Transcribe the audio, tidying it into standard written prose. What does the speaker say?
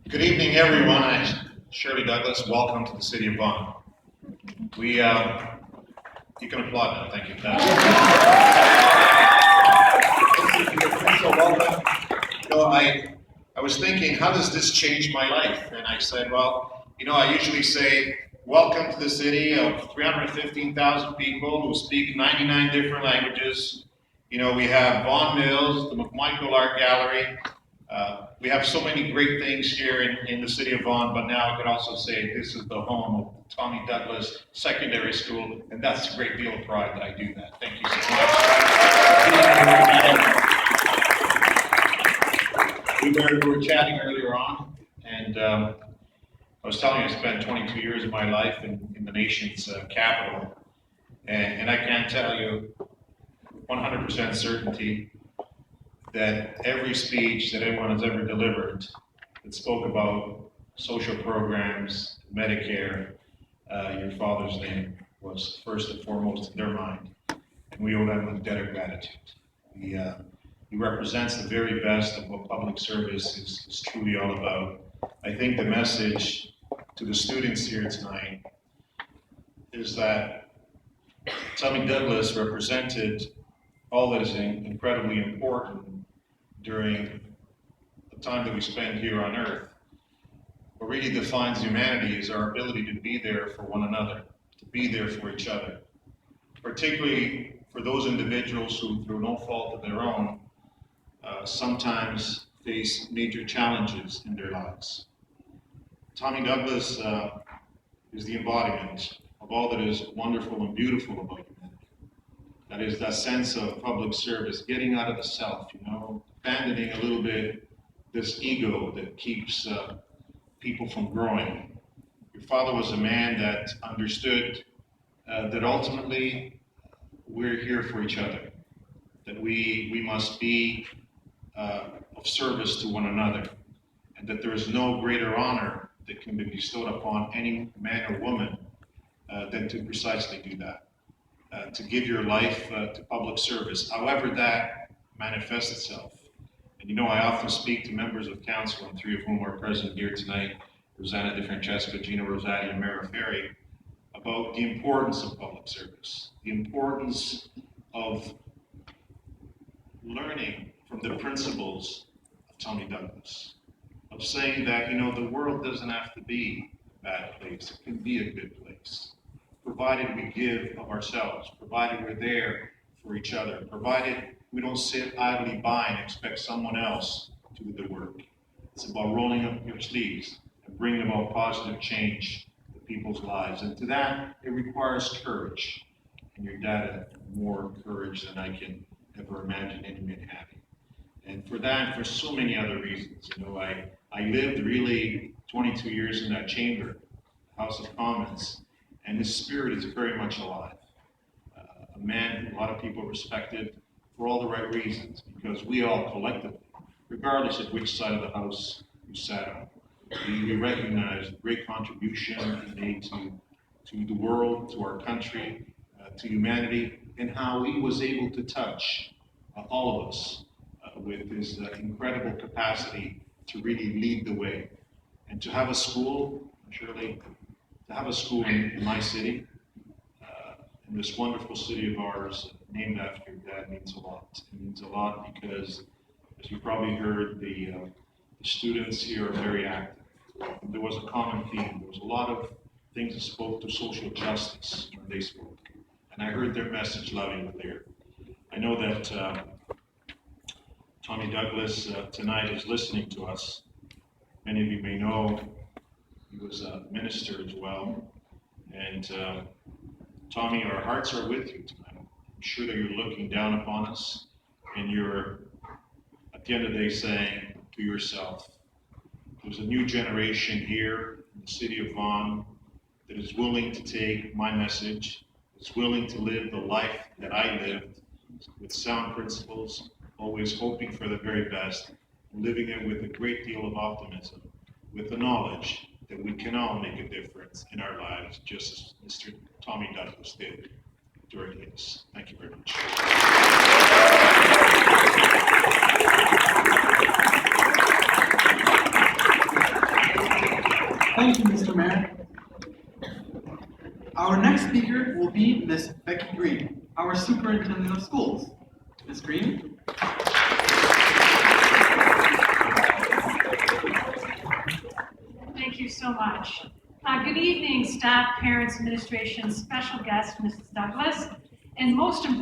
Good evening, everyone. I'm Shirley Douglas. Welcome to the city of Vaughan. You can applaud now. Thank you. So welcome. I was thinking, how does this change my life? And I said, well, I usually say, welcome to the city of 315,000 people who speak 99 different languages. We have Vaughan Mills, the McMichael Art Gallery. We have so many great things here in the city of Vaughan, but now I could also say this is the home of Tommy Douglas Secondary School, and that's a great deal of pride that I do that. Thank you so much. We were chatting earlier on, and I was telling you I spent 22 years of my life in the nation's capital, and I can tell you 100% certainty that every speech that anyone has ever delivered that spoke about social programs, Medicare, your father's name was first and foremost in their mind. And we owe them a debt of gratitude. He represents the very best of what public service is truly all about. I think the message to the students here tonight is that Tommy Douglas represented all that is incredibly important during the time that we spend here on earth. What really defines humanity is our ability to be there for one another, to be there for each other, particularly for those individuals who, through no fault of their own, sometimes face major challenges in their lives. Tommy Douglas is the embodiment of all that is wonderful and beautiful about humanity. That is that sense of public service, getting out of the self, abandoning a little bit this ego that keeps people from growing. Your father was a man that understood that ultimately we're here for each other, that we must be of service to one another, and that there is no greater honor that can be bestowed upon any man or woman than to precisely do that. To give your life to public service, however that manifests itself. And I often speak to members of council, and three of whom are present here tonight, Rosanna DeFrancesco, Gina Rosati, and Mara Ferry, about the importance of public service, the importance of learning from the principles of Tommy Douglas, of saying that, the world doesn't have to be a bad place, it can be a good place, provided we give of ourselves, provided we're there for each other, provided we don't sit idly by and expect someone else to do the work. It's about rolling up your sleeves and bringing about positive change to people's lives. And to that, it requires courage. And your dad had more courage than I can ever imagine any man having. And for that, and for so many other reasons, I lived really 22 years in that chamber, House of Commons, and his spirit is very much alive. A man who a lot of people respected for all the right reasons, because we all collectively, regardless of which side of the house you sat on, we recognize the great contribution he made to the world, to our country, to humanity, and how he was able to touch all of us with his incredible capacity to really lead the way. And to have a school, Shirley, to have a school in my city, in this wonderful city of ours, named after your dad, means a lot. It means a lot because, as you probably heard, the students here are very active. There was a common theme. There was a lot of things that spoke to social justice when they spoke. And I heard their message loud and clear. I know that Tommy Douglas tonight is listening to us. Many of you may know he was a minister as well. And Tommy, our hearts are with you tonight. I'm sure that you're looking down upon us and you're, at the end of the day, saying to yourself, there's a new generation here in the city of Vaughan that is willing to take my message, that's willing to live the life that I lived with sound principles, always hoping for the very best, and living it with a great deal of optimism, with the knowledge that we can all make a difference in our lives, just as Mr. Tommy Douglas did during his. Thank you very much. Thank you, Mr. Mayor. Our next speaker will be Miss Becky Green, our Superintendent of Schools. Ms. Green? Thank you so much. Good evening, staff, parents, administration, special guest, Mrs. Douglas, and most importantly,